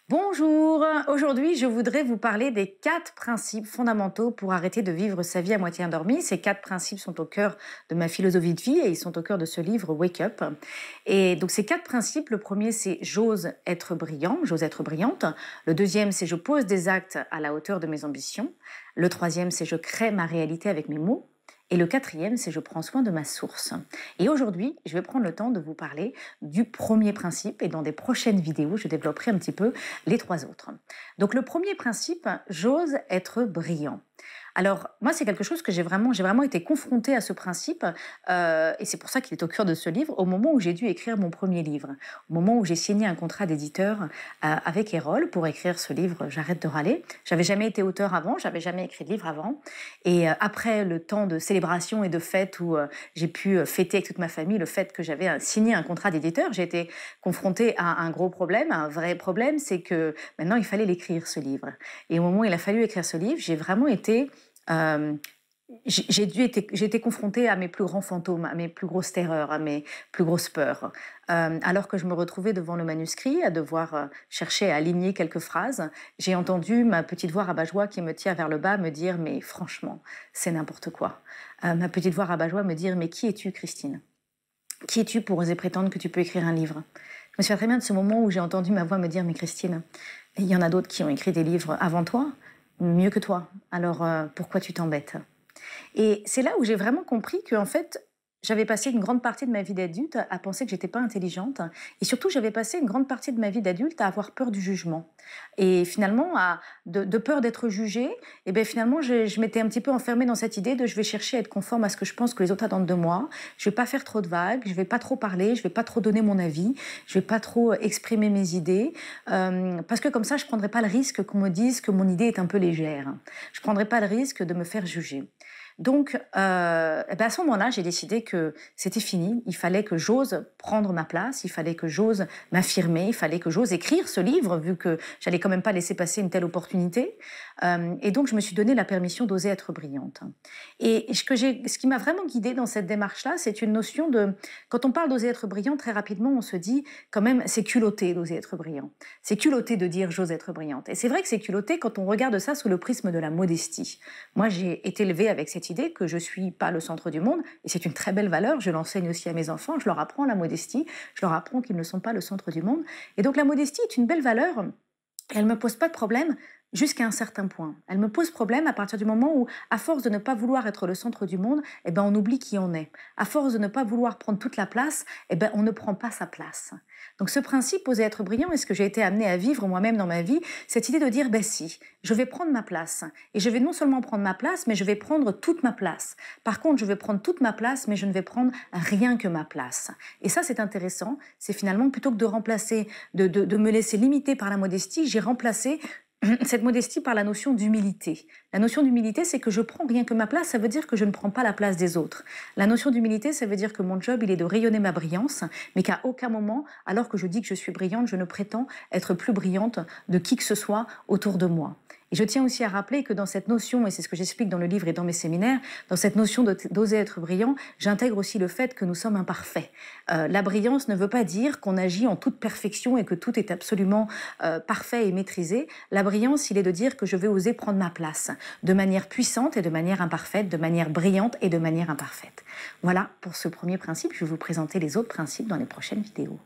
Bonjour, aujourd'hui je voudrais vous parler des 4 principes fondamentaux pour arrêter de vivre sa vie à moitié endormie. Ces 4 principes sont au cœur de ma philosophie de vie et ils sont au cœur de ce livre Wake Up. Et donc ces 4 principes, le premier c'est j'ose être brillant, j'ose être brillante. Le deuxième c'est je pose des actes à la hauteur de mes ambitions. Le troisième c'est je crée ma réalité avec mes mots. Et le quatrième, c'est je prends soin de ma source. Et aujourd'hui, je vais prendre le temps de vous parler du premier principe et dans des prochaines vidéos, je développerai un petit peu les 3 autres. Donc le premier principe, j'ose être brillant. Alors moi, c'est quelque chose que j'ai vraiment été confrontée à ce principe et c'est pour ça qu'il est au cœur de ce livre au moment où j'ai dû écrire mon premier livre, au moment où j'ai signé un contrat d'éditeur avec Erol pour écrire ce livre J'arrête de râler. J'avais jamais été auteur avant, j'avais jamais écrit de livre avant et après le temps de célébration et de fête où j'ai pu fêter avec toute ma famille le fait que j'avais signé un contrat d'éditeur, j'ai été confrontée à un gros problème, un vrai problème, c'est que maintenant il fallait l'écrire ce livre. Et au moment où il a fallu écrire ce livre, j'ai vraiment été euh, j'ai été confrontée à mes plus grands fantômes, à mes plus grosses terreurs, à mes plus grosses peurs. Alors que je me retrouvais devant le manuscrit, à devoir chercher à aligner quelques phrases, j'ai entendu ma petite voix rabat-joie qui me tire vers le bas me dire « mais franchement, c'est n'importe quoi ». Ma petite voix rabat-joie me dire « mais qui es-tu, Christine ? Qui es-tu pour oser prétendre que tu peux écrire un livre ?» Je me souviens très bien de ce moment où j'ai entendu ma voix me dire « mais Christine, il y en a d'autres qui ont écrit des livres avant toi, mieux que toi, alors pourquoi tu t'embêtes ?» Et c'est là où j'ai vraiment compris que, en fait, j'avais passé une grande partie de ma vie d'adulte à penser que j'étais pas intelligente. Et surtout, j'avais passé une grande partie de ma vie d'adulte à avoir peur du jugement. Et finalement, de peur d'être jugée, et ben finalement, je m'étais un petit peu enfermée dans cette idée de je vais chercher à être conforme à ce que je pense que les autres attendent de moi. Je vais pas faire trop de vagues, je vais pas trop parler, je vais pas trop donner mon avis, je vais pas trop exprimer mes idées, parce que comme ça, je prendrai pas le risque qu'on me dise que mon idée est un peu légère. Je prendrai pas le risque de me faire juger. Donc, à ce moment-là, j'ai décidé que c'était fini. Il fallait que j'ose prendre ma place, il fallait que j'ose m'affirmer, il fallait que j'ose écrire ce livre, vu que j'allais quand même pas laisser passer une telle opportunité. Et donc, je me suis donné la permission d'oser être brillante. Et ce qui m'a vraiment guidée dans cette démarche-là, c'est une notion de... Quand on parle d'oser être brillant, très rapidement, on se dit quand même, c'est culotté d'oser être brillant. C'est culotté de dire j'ose être brillante. Et c'est vrai que c'est culotté quand on regarde ça sous le prisme de la modestie. Moi, j'ai été élevée avec cette idée que je suis pas le centre du monde, et c'est une très belle valeur, je l'enseigne aussi à mes enfants, je leur apprends la modestie, je leur apprends qu'ils ne sont pas le centre du monde, et donc la modestie est une belle valeur, et elle me pose pas de problème jusqu'à un certain point. Elle me pose problème à partir du moment où, à force de ne pas vouloir être le centre du monde, eh ben on oublie qui on est. À force de ne pas vouloir prendre toute la place, eh ben on ne prend pas sa place. Donc ce principe, oser être brillant, est ce que j'ai été amenée à vivre moi-même dans ma vie, cette idée de dire, ben si, je vais prendre ma place. Et je vais non seulement prendre ma place, mais je vais prendre toute ma place. Par contre, je vais prendre toute ma place, mais je ne vais prendre rien que ma place. Et ça, c'est intéressant. C'est finalement, plutôt que de remplacer, de me laisser limiter par la modestie, j'ai remplacé cette modestie par la notion d'humilité. La notion d'humilité, c'est que je prends rien que ma place, ça veut dire que je ne prends pas la place des autres. La notion d'humilité, ça veut dire que mon job, il est de rayonner ma brillance, mais qu'à aucun moment, alors que je dis que je suis brillante, je ne prétends être plus brillante de qui que ce soit autour de moi. Et je tiens aussi à rappeler que dans cette notion, et c'est ce que j'explique dans le livre et dans mes séminaires, dans cette notion d'oser être brillant, j'intègre aussi le fait que nous sommes imparfaits. La brillance ne veut pas dire qu'on agit en toute perfection et que tout est absolument parfait et maîtrisé. La brillance, il est de dire que je vais oser prendre ma place, de manière puissante et de manière imparfaite, de manière brillante et de manière imparfaite. Voilà pour ce premier principe. Je vais vous présenter les autres principes dans les prochaines vidéos.